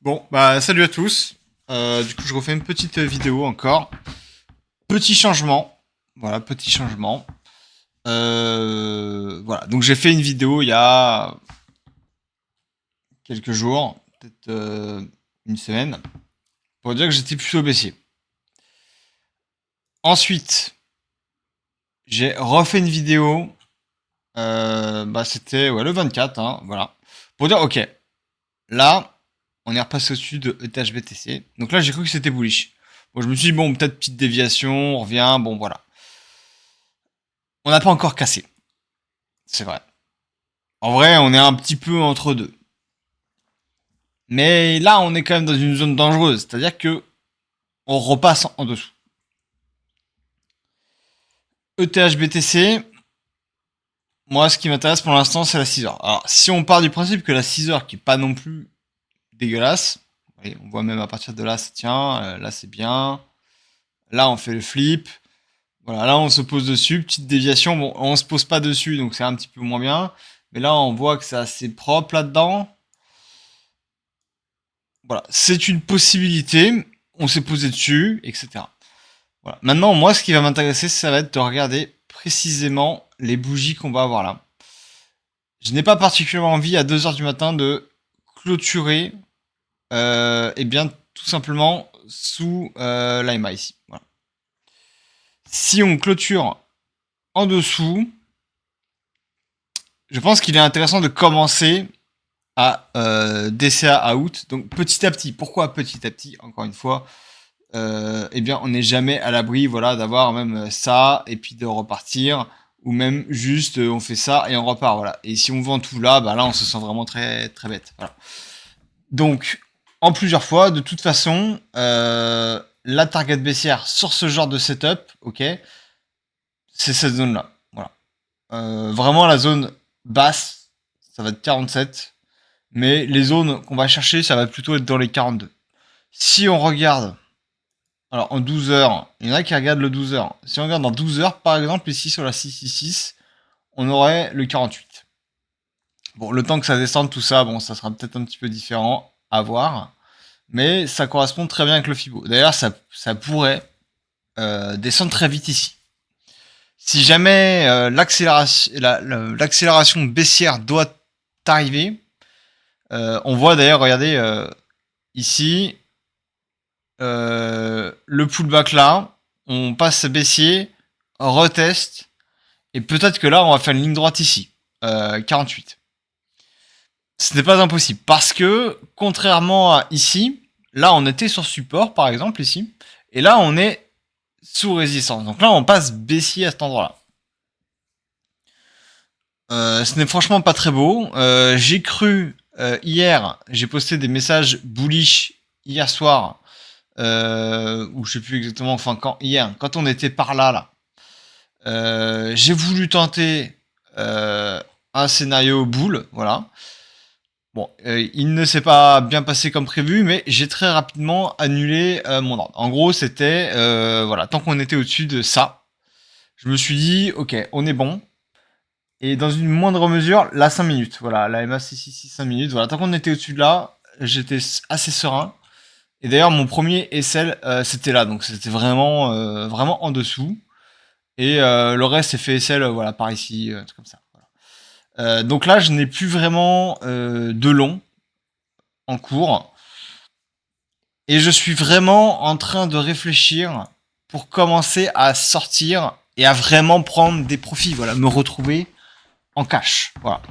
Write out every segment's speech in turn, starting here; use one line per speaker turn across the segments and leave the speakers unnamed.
Bon, bah salut à tous. Du coup, je refais une petite vidéo encore. Petit changement. Voilà, petit changement. Voilà, donc j'ai fait une vidéo il y a quelques jours, peut-être une semaine, pour dire que j'étais plutôt baissier. Ensuite, j'ai refait une vidéo. C'était le 24, hein, voilà. Pour dire, ok, là, on est repassé au-dessus de ETHBTC. Donc là, j'ai cru que c'était bullish. Bon, je me suis dit, bon, peut-être petite déviation, on revient, bon, voilà. On n'a pas encore cassé. C'est vrai. En vrai, on est un petit peu entre deux. Mais là, on est quand même dans une zone dangereuse. C'est-à-dire que on repasse en dessous. ETHBTC, moi, ce qui m'intéresse pour l'instant, c'est la 6 heures. Alors, si on part du principe que la 6 heures, qui est pas non plus dégueulasse, allez, on voit même à partir de là, ça tient, là, c'est bien. Là, on fait le flip. Voilà, là, on se pose dessus. Petite déviation. Bon, on se pose pas dessus, donc c'est un petit peu moins bien. Mais là, on voit que c'est assez propre là-dedans. Voilà, c'est une possibilité. On s'est posé dessus, etc. Voilà. Maintenant, moi, ce qui va m'intéresser, ça va être de regarder précisément les bougies qu'on va avoir là. Je n'ai pas particulièrement envie à 2 heures du matin de clôturer, et bien tout simplement sous l'AMA ici. Voilà. Si on clôture en dessous, je pense qu'il est intéressant de commencer à DCA out. Donc petit à petit. Pourquoi petit à petit? Encore une fois, eh bien on n'est jamais à l'abri, voilà, d'avoir même ça et puis de repartir, ou même juste on fait ça et on repart, voilà. Et si on vend tout là, bah là on se sent vraiment très très bête, voilà. Donc en plusieurs fois, de toute façon, la target baissière sur ce genre de setup, ok, c'est cette zone là, voilà. Vraiment la zone basse, ça va être 47, mais les zones qu'on va chercher, ça va plutôt être dans les 42. Si on regarde, alors en 12 heures, il y en a qui regardent le 12 heures. Si on regarde en 12 heures, par exemple, ici sur la 666, on aurait le 48. Bon, le temps que ça descende, tout ça, bon, ça sera peut-être un petit peu différent à voir, mais ça correspond très bien avec le Fibo. D'ailleurs, ça pourrait descendre très vite ici. Si jamais l'accélération baissière doit arriver, on voit d'ailleurs, regardez, ici, le pullback là, on passe baissier, reteste, et peut-être que là, on va faire une ligne droite ici, 48. Ce n'est pas impossible, parce que, contrairement à ici, là, on était sur support, par exemple, ici, et là, on est sous résistance. Donc là, on passe baissier à cet endroit-là. Ce n'est franchement pas très beau. J'ai cru, hier, j'ai posté des messages bullish hier soir, ou je sais plus exactement, enfin quand on était par là, j'ai voulu tenter un scénario bull, voilà. Bon, il ne s'est pas bien passé comme prévu, mais j'ai très rapidement annulé mon ordre. En gros, c'était, voilà, tant qu'on était au-dessus de ça, je me suis dit, ok, on est bon. Et dans une moindre mesure, la 5 minutes, voilà, la MA666 5 minutes, voilà, tant qu'on était au-dessus de là, j'étais assez serein. Et d'ailleurs, mon premier SL, c'était là, donc c'était vraiment, vraiment en dessous. Et le reste, c'est fait SL, voilà, par ici, un truc comme ça. Voilà. Donc là, je n'ai plus vraiment de long en cours. Et je suis vraiment en train de réfléchir pour commencer à sortir et à vraiment prendre des profits, voilà, me retrouver en cash, voilà.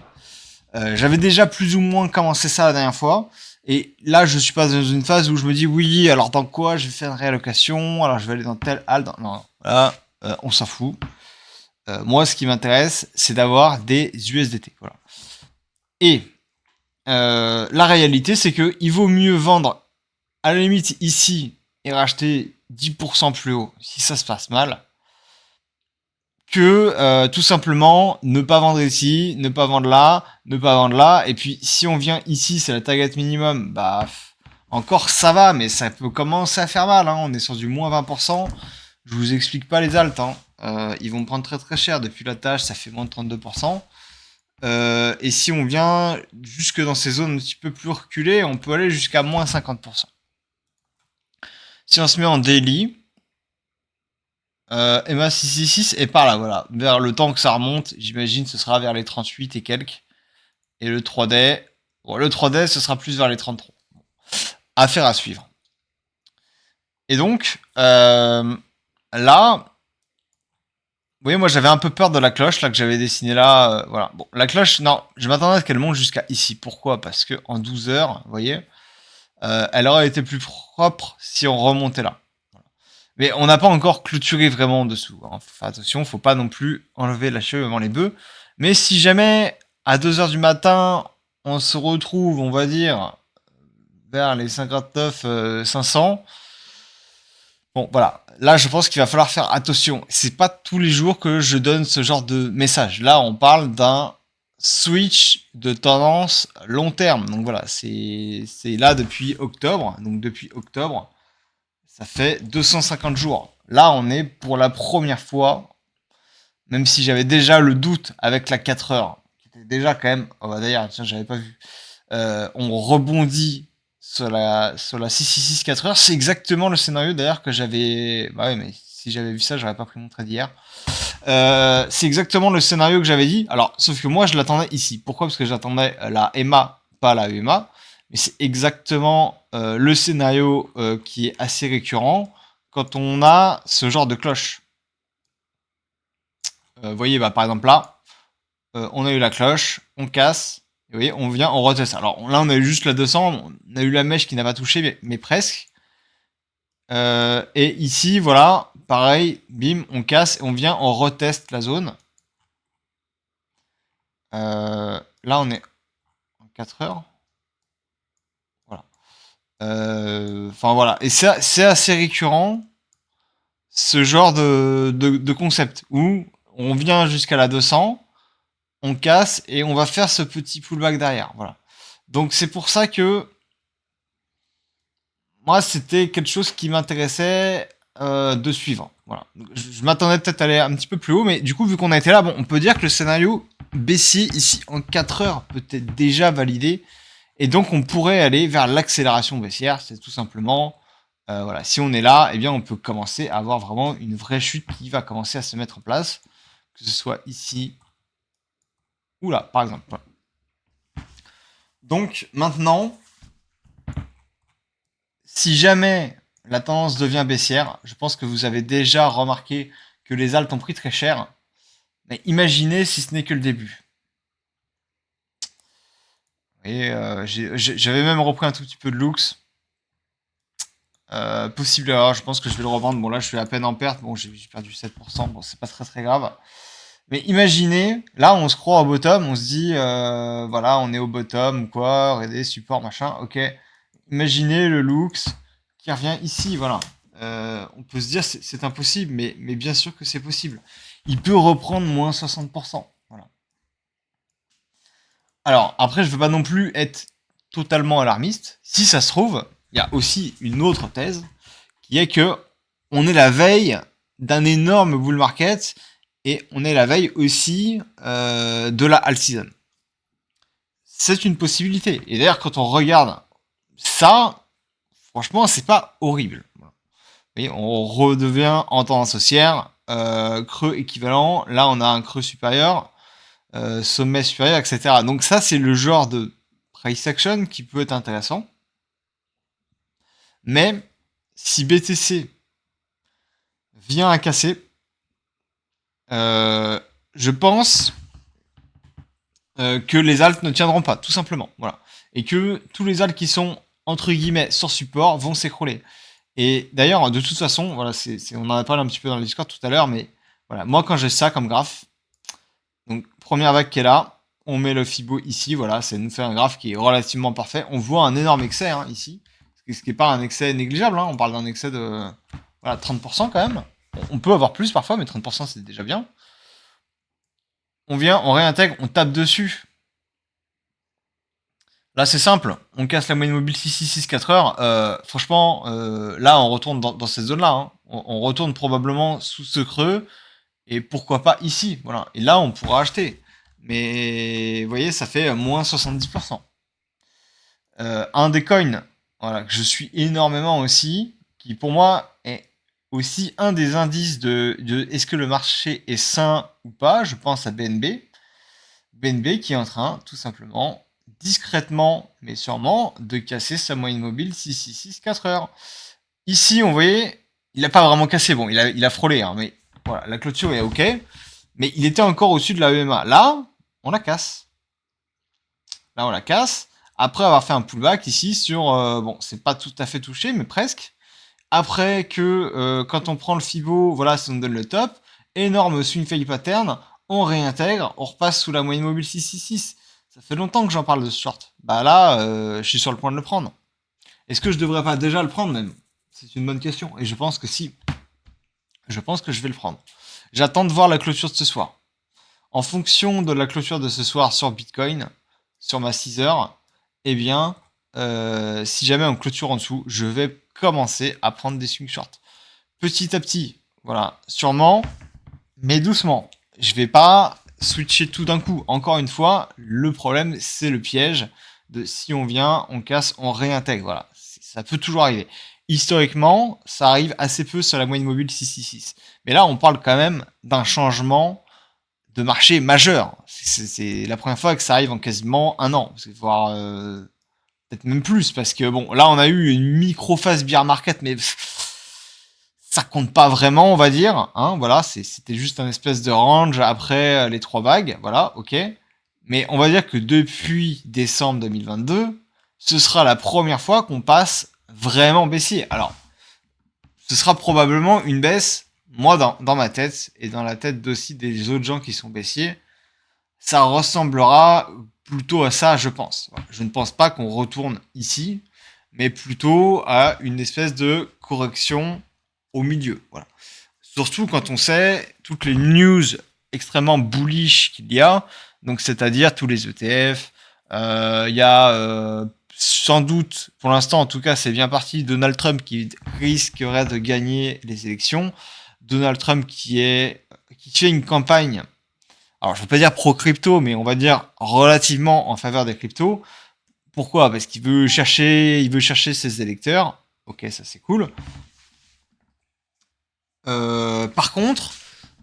J'avais déjà plus ou moins commencé ça la dernière fois. Et là, je suis pas dans une phase où je me dis oui, alors dans quoi je vais faire une réallocation, alors je vais aller dans tel hall. Non, voilà, on s'en fout. Moi, ce qui m'intéresse, c'est d'avoir des USDT. Voilà. Et la réalité, c'est que il vaut mieux vendre à la limite ici et racheter 10% plus haut si ça se passe mal, que tout simplement ne pas vendre ici, ne pas vendre là, ne pas vendre là. Et puis si on vient ici, c'est la target minimum, bah encore ça va, mais ça peut commencer à faire mal, hein. On est sur du moins 20%. Je vous explique pas les altes, hein. Ils vont prendre très très cher. Depuis la tâche, ça fait moins de 32%. Et si on vient jusque dans ces zones un petit peu plus reculées, on peut aller jusqu'à moins 50%. Si on se met en daily, EMA 666 est par là, voilà. Vers le temps que ça remonte, j'imagine ce sera vers les 38 et quelques. Et le 3D, bon, le 3D ce sera plus vers les 33. Affaire à suivre. Et donc, là, vous voyez, moi j'avais un peu peur de la cloche là que j'avais dessinée là. Voilà. Bon, la cloche, non, je m'attendais à ce qu'elle monte jusqu'à ici. Pourquoi? Parce que en 12 heures, vous voyez, elle aurait été plus propre si on remontait là. Voilà. Mais on n'a pas encore clôturé vraiment en dessous. Hein. Faut faire attention, faut pas non plus enlever la cheveux avant les bœufs. Mais si jamais à 2 heures du matin, on se retrouve, on va dire, vers les 59 500. Bon, voilà. Là, je pense qu'il va falloir faire attention. C'est pas tous les jours que je donne ce genre de message. Là, on parle d'un switch de tendance long terme. Donc voilà, c'est là depuis octobre. Donc depuis octobre, ça fait 250 jours. Là, on est pour la première fois, même si j'avais déjà le doute avec la 4 heures, qui était déjà quand même... Oh bah d'ailleurs, tiens, j'avais pas vu. On rebondit sur la 666 4 heures. C'est exactement le scénario d'ailleurs que j'avais... Bah oui, mais si j'avais vu ça, j'aurais pas pris mon trade hier. C'est exactement le scénario que j'avais dit. Alors, sauf que moi, je l'attendais ici. Pourquoi? Parce que j'attendais la EMA, pas la EMA. Mais c'est exactement le scénario qui est assez récurrent quand on a ce genre de cloche. Vous voyez, bah, par exemple là, on a eu la cloche, on casse, et vous voyez, on vient, on reteste. Alors là, on a eu juste la 200, on a eu la mèche qui n'a pas touché, mais presque. Et ici, voilà, pareil, bim, on casse, et on vient, on reteste la zone. Là, on est en 4 heures. Voilà. Enfin, voilà. Et c'est assez récurrent, ce genre de concept, où on vient jusqu'à la 200, on casse et on va faire ce petit pullback derrière. Voilà. Donc c'est pour ça que moi c'était quelque chose qui m'intéressait de suivre. Voilà. Donc, je m'attendais peut-être à aller un petit peu plus haut, mais du coup vu qu'on a été là, bon, on peut dire que le scénario baissier ici en 4 heures peut être déjà validé. Et donc on pourrait aller vers l'accélération baissière. C'est tout simplement, voilà, si on est là, eh bien on peut commencer à avoir vraiment une vraie chute qui va commencer à se mettre en place. Que ce soit ici, ou là, par exemple. Voilà. Donc maintenant, si jamais la tendance devient baissière, je pense que vous avez déjà remarqué que les alts ont pris très cher. Mais imaginez si ce n'est que le début. Et j'avais même repris un tout petit peu de Lux. Possible alors, je pense que je vais le revendre. Bon là je suis à peine en perte, bon j'ai perdu 7%, bon c'est pas très grave. Mais imaginez, là on se croit au bottom, on se dit voilà on est au bottom ou quoi, regardez support machin, ok. Imaginez le Lux qui revient ici, voilà. On peut se dire c'est impossible, mais bien sûr que c'est possible. Il peut reprendre moins 60%. Voilà. Alors après je veux pas non plus être totalement alarmiste. Si ça se trouve, il y a aussi une autre thèse qui est que on est la veille d'un énorme bull market et on est la veille aussi de la alt season. C'est une possibilité. Et d'ailleurs, quand on regarde ça, franchement, c'est pas horrible. Et on redevient en tendance haussière, creux équivalent. Là, on a un creux supérieur, sommet supérieur, etc. Donc ça, c'est le genre de price action qui peut être intéressant. Mais si BTC vient à casser, je pense que les alts ne tiendront pas, tout simplement. Voilà. Et que tous les alts qui sont entre guillemets sur support vont s'écrouler. Et d'ailleurs, de toute façon, voilà, on en a parlé un petit peu dans le Discord tout à l'heure, mais voilà, moi quand j'ai ça comme graphe, donc première vague qui est là, on met le Fibo ici, voilà, ça nous fait un graphe qui est relativement parfait. On voit un énorme excès hein, ici, ce qui n'est pas un excès négligeable, hein, on parle d'un excès de voilà, 30% quand même. On peut avoir plus parfois, mais 30% c'est déjà bien. On vient, on réintègre, on tape dessus. Là, c'est simple. On casse la moyenne mobile 6 4 heures. Franchement, là, on retourne dans cette zone-là. Hein. On retourne probablement sous ce creux. Et pourquoi pas ici. Voilà. Et là, on pourra acheter. Mais vous voyez, ça fait moins 70%. Un des coins, voilà, que je suis énormément aussi, qui pour moi est aussi un des indices de est-ce que le marché est sain ou pas, je pense à BNB. BNB qui est en train, tout simplement, discrètement, mais sûrement, de casser sa moyenne mobile 666 4 heures. Ici, on voyait, il n'a pas vraiment cassé, bon, il a frôlé, hein, mais voilà, la clôture est ok, mais il était encore au-dessus de la EMA. Là, on la casse. Là, on la casse. Après avoir fait un pullback ici sur, bon, c'est pas tout à fait touché, mais presque. Après que, quand on prend le Fibo, voilà, ça nous donne le top. Énorme swing fail pattern. On réintègre, on repasse sous la moyenne mobile 666. Ça fait longtemps que j'en parle de ce short. Bah là, je suis sur le point de le prendre. Est-ce que je devrais pas déjà le prendre même? C'est une bonne question. Et je pense que si. Je pense que je vais le prendre. J'attends de voir la clôture de ce soir. En fonction de la clôture de ce soir sur Bitcoin, sur ma 6 heures, eh bien, si jamais on clôture en dessous, je vais commencer à prendre des swing shorts. Petit à petit, voilà, sûrement, mais doucement. Je vais pas switcher tout d'un coup. Encore une fois, le problème, c'est le piège de si on vient, on casse, on réintègre. Voilà, ça peut toujours arriver. Historiquement, ça arrive assez peu sur la moyenne mobile 666. Mais là, on parle quand même d'un changement de marché majeur. C'est la première fois que ça arrive en quasiment un an, voire peut-être même plus, parce que bon, là on a eu une micro-phase bear market, mais ça compte pas vraiment, on va dire. Hein, voilà, c'était juste un espèce de range après les 3 vagues, voilà, ok. Mais on va dire que depuis décembre 2022, ce sera la première fois qu'on passe vraiment baissier. Alors, ce sera probablement une baisse, moi dans ma tête, et dans la tête aussi des autres gens qui sont baissiers, ça ressemblera plutôt à ça, je pense. Je ne pense pas qu'on retourne ici, mais plutôt à une espèce de correction au milieu. Voilà. Surtout quand on sait toutes les news extrêmement bullish qu'il y a, donc c'est-à-dire tous les ETF. Il y a sans doute, pour l'instant en tout cas, c'est bien parti, Donald Trump qui risquerait de gagner les élections. Donald Trump qui fait une campagne, alors je ne veux pas dire pro-crypto, mais on va dire relativement en faveur des cryptos. Pourquoi? Parce qu'il veut chercher ses électeurs. Ok, ça c'est cool. Par contre,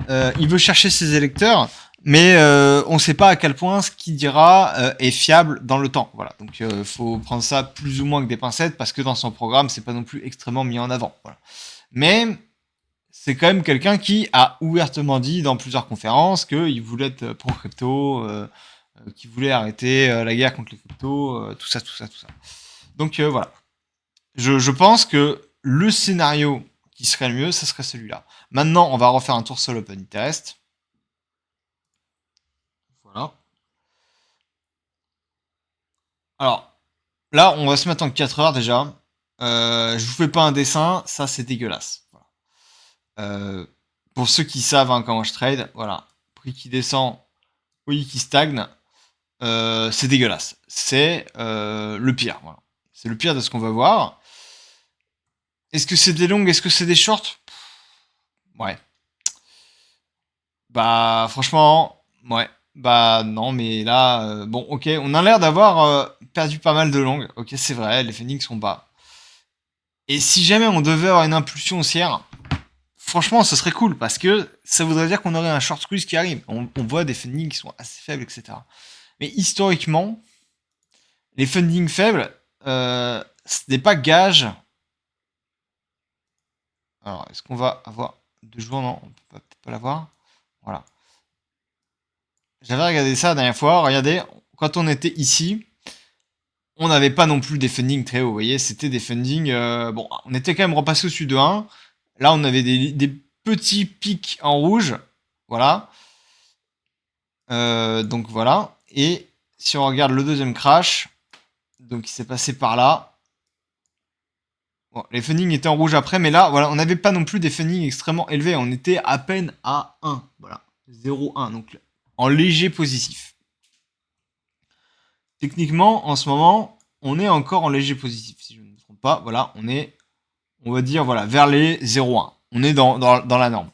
il veut chercher ses électeurs, mais on ne sait pas à quel point ce qu'il dira est fiable dans le temps. Voilà, donc faut prendre ça plus ou moins que des pincettes parce que dans son programme, c'est pas non plus extrêmement mis en avant. Voilà. Mais c'est quand même quelqu'un qui a ouvertement dit dans plusieurs conférences qu'il voulait être pro-crypto, qu'il voulait arrêter la guerre contre les cryptos, tout ça. Donc voilà. Je pense que le scénario qui serait le mieux, ce serait celui-là. Maintenant, on va refaire un tour sur l'Open Interest. Voilà. Alors, là, on va se mettre en 4 heures déjà. Je vous fais pas un dessin, ça c'est dégueulasse. Voilà. Pour ceux qui savent hein, comment je trade, voilà. Prix qui descend, prix qui stagne, c'est dégueulasse. C'est le pire. Voilà. C'est le pire de ce qu'on va voir. Est-ce que c'est des longues? Est-ce que c'est des shorts? Ouais. Bah, franchement, ouais. Bah, non, mais là, bon, ok. On a l'air d'avoir perdu pas mal de longues. Ok, c'est vrai, les Phoenix sont bas. Et si jamais on devait avoir une impulsion haussière, franchement, ce serait cool parce que ça voudrait dire qu'on aurait un short squeeze qui arrive. On voit des fundings qui sont assez faibles, etc. Mais historiquement, les fundings faibles, ce n'est pas gage. Alors, est-ce qu'on va avoir 2 jours? Non, on peut peut-être pas l'avoir. Voilà. J'avais regardé ça la dernière fois. Regardez, quand on était ici, on n'avait pas non plus des fundings très hauts. Vous voyez, c'était des fundings. Bon, on était quand même repassé au-dessus de 1. Là, on avait des petits pics en rouge. Voilà. Donc voilà. Et si on regarde le deuxième crash, donc il s'est passé par là. Bon, les fundings étaient en rouge après, mais là, voilà, on n'avait pas non plus des fundings extrêmement élevés. On était à peine à 1. Voilà. 0,1. Donc en léger positif. Techniquement, en ce moment, on est encore en léger positif. Si je ne me trompe pas, voilà, on est, on va dire, voilà, vers les 0,1. On est dans la norme.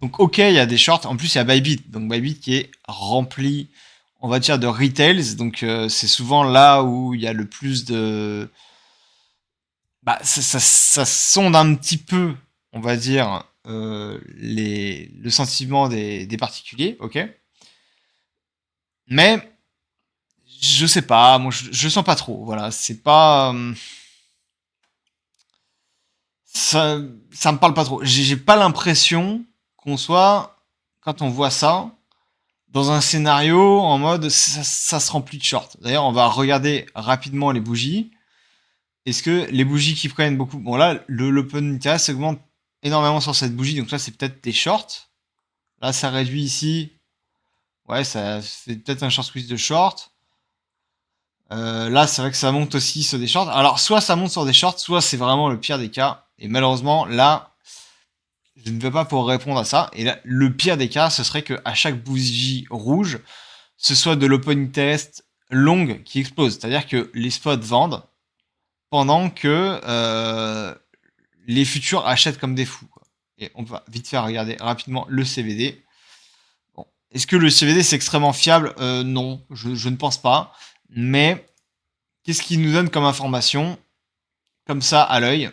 Donc, ok, il y a des shorts. En plus, il y a Bybit. Donc, Bybit qui est rempli, on va dire, de retails. Donc, c'est souvent là où il y a le plus de. Bah, ça sonde un petit peu, on va dire, le sentiment des particuliers, ok. Mais je sais pas, moi je sens pas trop. Voilà, c'est pas. Ça, ça me parle pas trop. J'ai pas l'impression qu'on soit, quand on voit ça, dans un scénario en mode ça se remplit de shorts. D'ailleurs, on va regarder rapidement les bougies. Est-ce que les bougies qui prennent beaucoup. Bon, là, l'open interest augmente énormément sur cette bougie, donc là, c'est peut-être des shorts. Là, ça réduit ici. Ouais, ça fait peut-être un short squeeze de short. Là, c'est vrai que ça monte aussi sur des shorts. Alors, soit ça monte sur des shorts, soit c'est vraiment le pire des cas. Et malheureusement, là, je ne vais pas pouvoir répondre à ça. Et là, le pire des cas, ce serait qu'à chaque bougie rouge, ce soit de l'open test longue qui explose. C'est-à-dire que les spots vendent pendant que les futurs achètent comme des fous, quoi. Et on va vite faire regarder rapidement le CVD. Bon. Est-ce que le CVD c'est extrêmement fiable? Non, je ne pense pas. Mais qu'est-ce qu'il nous donne comme information? Comme ça, à l'œil.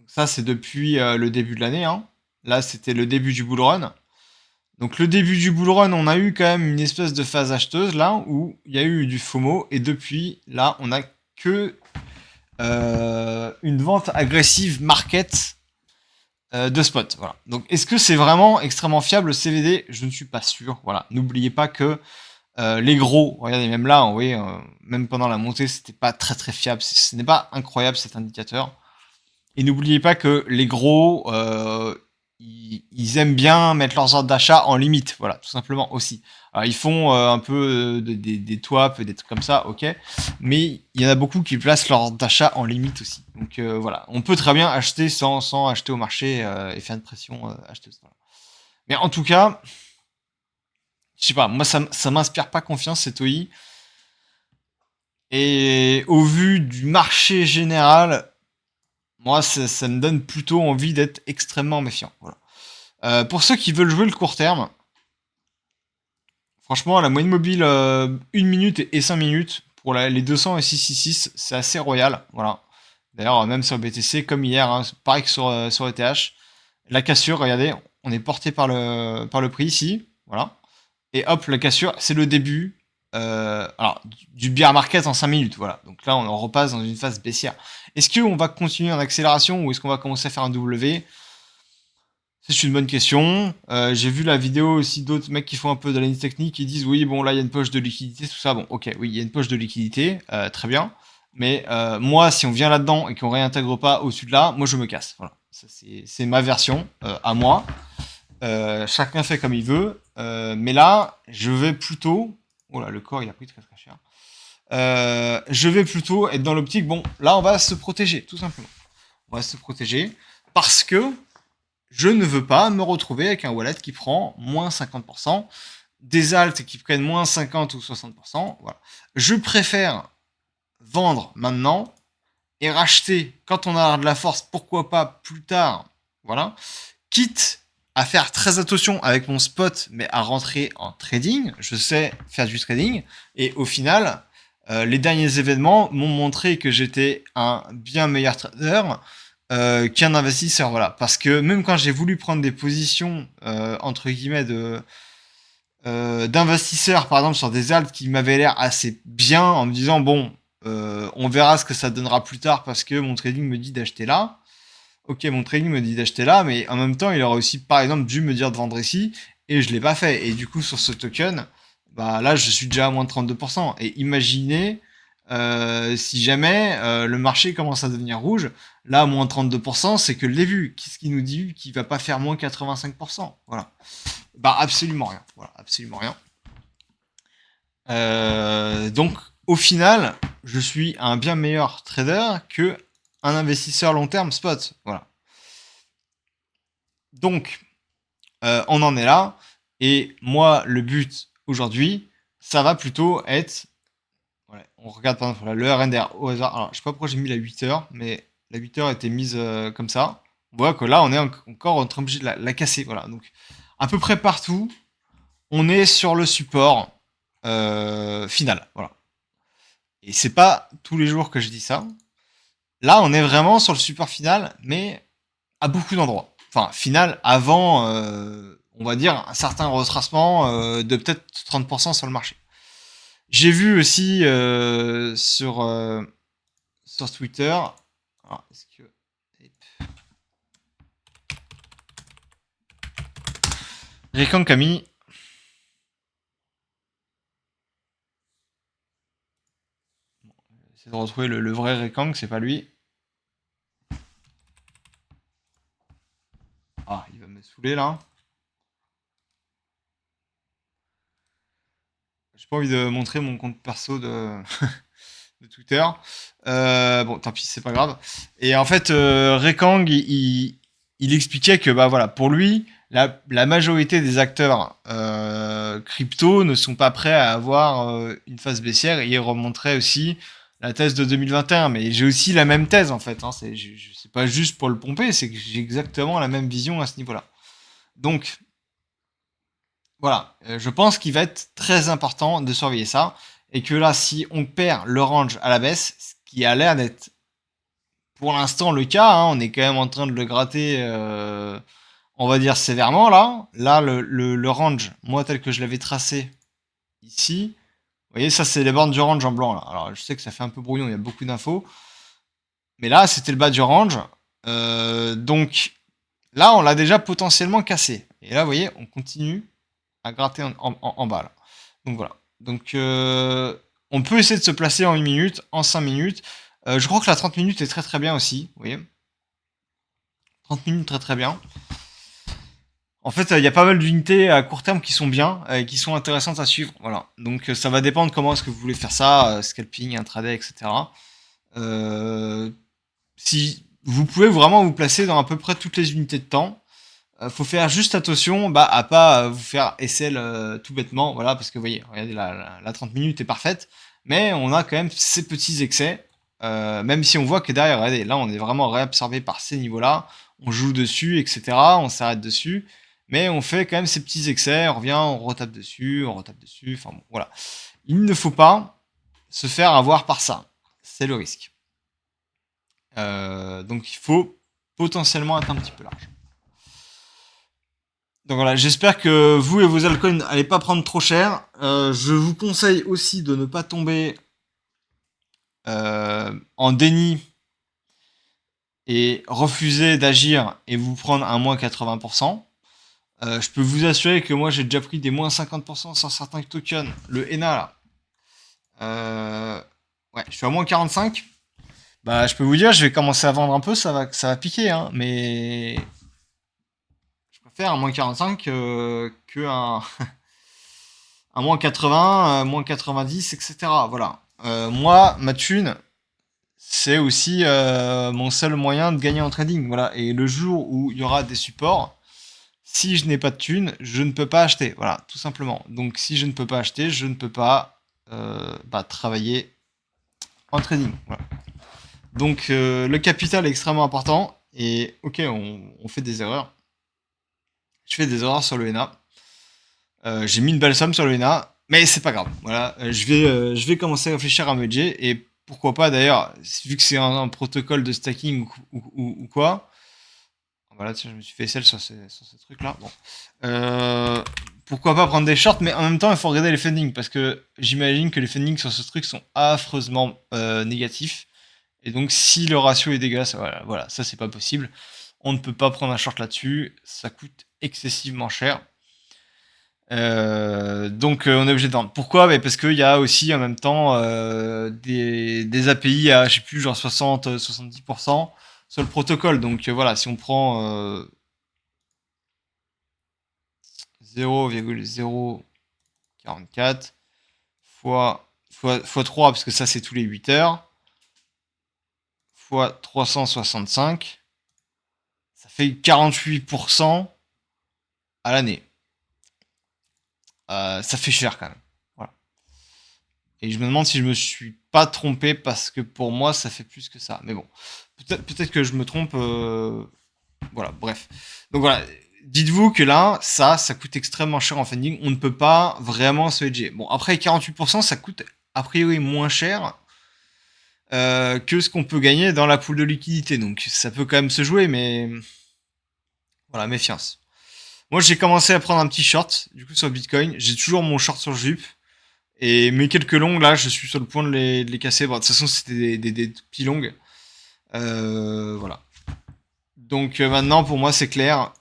Ça, c'est depuis le début de l'année, hein. Là, c'était le début du bull run. Donc, le début du bull run, on a eu quand même une espèce de phase acheteuse, là, où il y a eu du FOMO. Et depuis, là, on a que une vente agressive market de spot. Voilà. Donc, est-ce que c'est vraiment extrêmement fiable le CVD? Je ne suis pas sûr. Voilà. N'oubliez pas que les gros, regardez, même là, vous voyez, même pendant la montée, c'était pas très très fiable. Ce n'est pas incroyable cet indicateur. Et n'oubliez pas que les gros, ils aiment bien mettre leurs ordres d'achat en limite, voilà, tout simplement aussi. Alors, ils font un peu des twaps, des trucs comme ça, ok, mais il y en a beaucoup qui placent leurs ordres d'achat en limite aussi. Donc voilà, on peut très bien acheter sans acheter au marché et faire une pression acheteuse. Voilà. Mais en tout cas, je sais pas, moi ça m'inspire pas confiance cette OI. Et au vu du marché général, moi ça me donne plutôt envie d'être extrêmement méfiant. Voilà. Pour ceux qui veulent jouer le court terme, franchement, la moyenne mobile 1 minute et 5 minutes pour les 200 et 666, c'est assez royal. Voilà. D'ailleurs, même sur BTC, comme hier, hein, pareil que sur ETH, la cassure, regardez, on est porté par le prix ici. Voilà. Et hop, la cassure, c'est le début alors, du bear market en 5 minutes. Voilà. Donc là, on repasse dans une phase baissière. Est-ce qu'on va continuer en accélération ou est-ce qu'on va commencer à faire un W? C'est une bonne question. J'ai vu la vidéo aussi d'autres mecs qui font un peu d'analyse technique qui disent oui, bon, là, il y a une poche de liquidité, tout ça. Bon, ok, oui, il y a une poche de liquidité, très bien. Mais moi, si on vient là-dedans et qu'on réintègre pas au-dessus de là, moi, je me casse. Voilà. Ça, c'est ma version à moi. Chacun fait comme il veut. Mais là, je vais plutôt. Oh là, le corps, il a pris très très cher. Je vais plutôt être dans l'optique, bon, là, on va se protéger, tout simplement. On va se protéger parce que je ne veux pas me retrouver avec un wallet qui prend moins 50%, des alts qui prennent moins 50 ou 60%. Voilà. Je préfère vendre maintenant et racheter quand on a de la force, pourquoi pas plus tard. Voilà. Quitte à faire très attention avec mon spot, mais à rentrer en trading. Je sais faire du trading. Et au final, les derniers événements m'ont montré que j'étais un bien meilleur trader qu'un investisseur, voilà. Parce que même quand j'ai voulu prendre des positions entre guillemets d'investisseurs, par exemple sur des alts qui m'avaient l'air assez bien, en me disant bon, on verra ce que ça donnera plus tard parce que mon trading me dit d'acheter là. Ok, mon trading me dit d'acheter là, mais en même temps, il aurait aussi, par exemple, dû me dire de vendre ici, et je l'ai pas fait. Et du coup, sur ce token, bah là, je suis déjà à moins de 32%. Et imaginez si jamais le marché commence à devenir rouge, là, moins 32%, c'est que le début. Qu'est-ce qui nous dit qu'il va pas faire moins 85%? Voilà. Bah, absolument rien. Voilà, absolument rien. Donc, au final, je suis un bien meilleur trader que un investisseur long terme spot. Voilà. Donc, on en est là. Et moi, le but aujourd'hui, ça va plutôt être. Voilà, on regarde par exemple le RNR au hasard. Alors, je sais pas pourquoi j'ai mis la 8 heures, mais la 8 heures était mise comme ça. on voit que là, on est encore en train de la casser. Voilà. Donc, à peu près partout, on est sur le support final. Voilà. Et c'est pas tous les jours que je dis ça. Là, on est vraiment sur le support final, mais à beaucoup d'endroits. Enfin, final avant, on va dire, un certain retracement de peut-être 30% sur le marché. J'ai vu aussi sur Twitter. Alors, est-ce que. Rekang Kami. J'essaie de retrouver le vrai Rekang, c'est pas lui. Ah, il va me saouler là. J'ai pas envie de montrer mon compte perso de, de Twitter. Bon, tant pis, c'est pas grave. Et en fait, Rekang, il expliquait que bah voilà, pour lui, la majorité des acteurs crypto ne sont pas prêts à avoir une phase baissière. Et il remontrait aussi la thèse de 2021. Mais j'ai aussi la même thèse en fait. Hein, c'est pas juste pour le pomper, c'est que j'ai exactement la même vision à ce niveau-là. Donc voilà, je pense qu'il va être très important de surveiller ça. Et que là, si on perd le range à la baisse, ce qui a l'air d'être pour l'instant le cas, hein, on est quand même en train de le gratter, on va dire sévèrement là. Là, le range, moi tel que je l'avais tracé ici, vous voyez, ça c'est les bornes du range en blanc là. Alors je sais que ça fait un peu brouillon, il y a beaucoup d'infos. Mais là, c'était le bas du range. Donc là, on l'a déjà potentiellement cassé. Et là, vous voyez, on continue à gratter en bas là. Donc voilà. Donc on peut essayer de se placer en 1 minute, en 5 minutes. Je crois que la 30 minutes est très très bien aussi. Vous voyez, 30 minutes très très bien. En fait, il y a pas mal d'unités à court terme qui sont bien et qui sont intéressantes à suivre. Voilà. Donc ça va dépendre comment est-ce que vous voulez faire ça, scalping, intraday, etc. Euh, si vous pouvez vraiment vous placer dans à peu près toutes les unités de temps, faut faire juste attention bah, à pas vous faire SL tout bêtement, voilà, parce que vous voyez, regardez, la 30 minutes est parfaite, mais on a quand même ces petits excès, même si on voit que derrière, regardez, là on est vraiment réabsorbé par ces niveaux-là, on joue dessus, etc., on s'arrête dessus, mais on fait quand même ces petits excès, on revient, on retape dessus, enfin bon, voilà. Il ne faut pas se faire avoir par ça, c'est le risque. Donc il faut potentiellement être un petit peu large. Donc voilà, j'espère que vous et vos altcoins n'allez pas prendre trop cher. Je vous conseille aussi de ne pas tomber en déni et refuser d'agir et vous prendre un moins 80%. Je peux vous assurer que moi j'ai déjà pris des moins 50% sur certains tokens. Le ENA là. Ouais, je suis à moins 45. Bah je peux vous dire, je vais commencer à vendre un peu, ça va piquer, hein, mais je préfère un moins 45 que un moins 80, moins 90, etc. Voilà. Moi, ma thune, c'est aussi mon seul moyen de gagner en trading. Voilà. Et le jour où il y aura des supports, si je n'ai pas de thune, je ne peux pas acheter. Voilà, tout simplement. Donc, si je ne peux pas acheter, je ne peux pas travailler en trading. Voilà. Donc, le capital est extrêmement important. Et ok, on fait des erreurs. Je fais des erreurs sur le ENA. J'ai mis une belle somme sur le ENA, mais c'est pas grave. Voilà, je vais commencer à réfléchir à Mudge et pourquoi pas d'ailleurs, vu que c'est un protocole de stacking ou quoi. Voilà, tiens, je me suis fait SL sur ces trucs-là. Bon. Pourquoi pas prendre des shorts, mais en même temps, il faut regarder les fundings parce que j'imagine que les fundings sur ce truc sont affreusement négatifs. Et donc, si le ratio est dégueulasse, voilà, ça c'est pas possible. On ne peut pas prendre un short là-dessus, ça coûte excessivement cher. Donc on est obligé de vendre. Pourquoi? Bah, parce qu'il y a aussi en même temps des API à je sais plus genre 60-70% sur le protocole. Donc voilà, si on prend 0,044 fois 3 parce que ça c'est tous les 8 heures fois 365, ça fait 48% à l'année. Ça fait cher quand même. Voilà. Et je me demande si je me suis pas trompé parce que pour moi ça fait plus que ça. Mais bon, peut-être que je me trompe. Voilà, bref. Donc voilà, dites-vous que là, ça coûte extrêmement cher en funding. On ne peut pas vraiment se hedger. Bon, après, 48%, ça coûte a priori moins cher que ce qu'on peut gagner dans la pool de liquidité. Donc ça peut quand même se jouer, mais voilà, méfiance. Moi, j'ai commencé à prendre un petit short, du coup, sur Bitcoin. J'ai toujours mon short sur Jup. Et mes quelques longs, là, je suis sur le point de les casser. Bon, de toute façon, c'était des petits longs. Voilà. Donc maintenant, pour moi, c'est clair.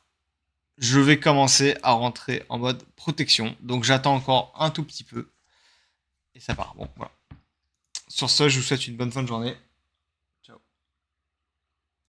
Je vais commencer à rentrer en mode protection. Donc j'attends encore un tout petit peu. Et ça part. Bon, voilà. Sur ce, je vous souhaite une bonne fin de journée.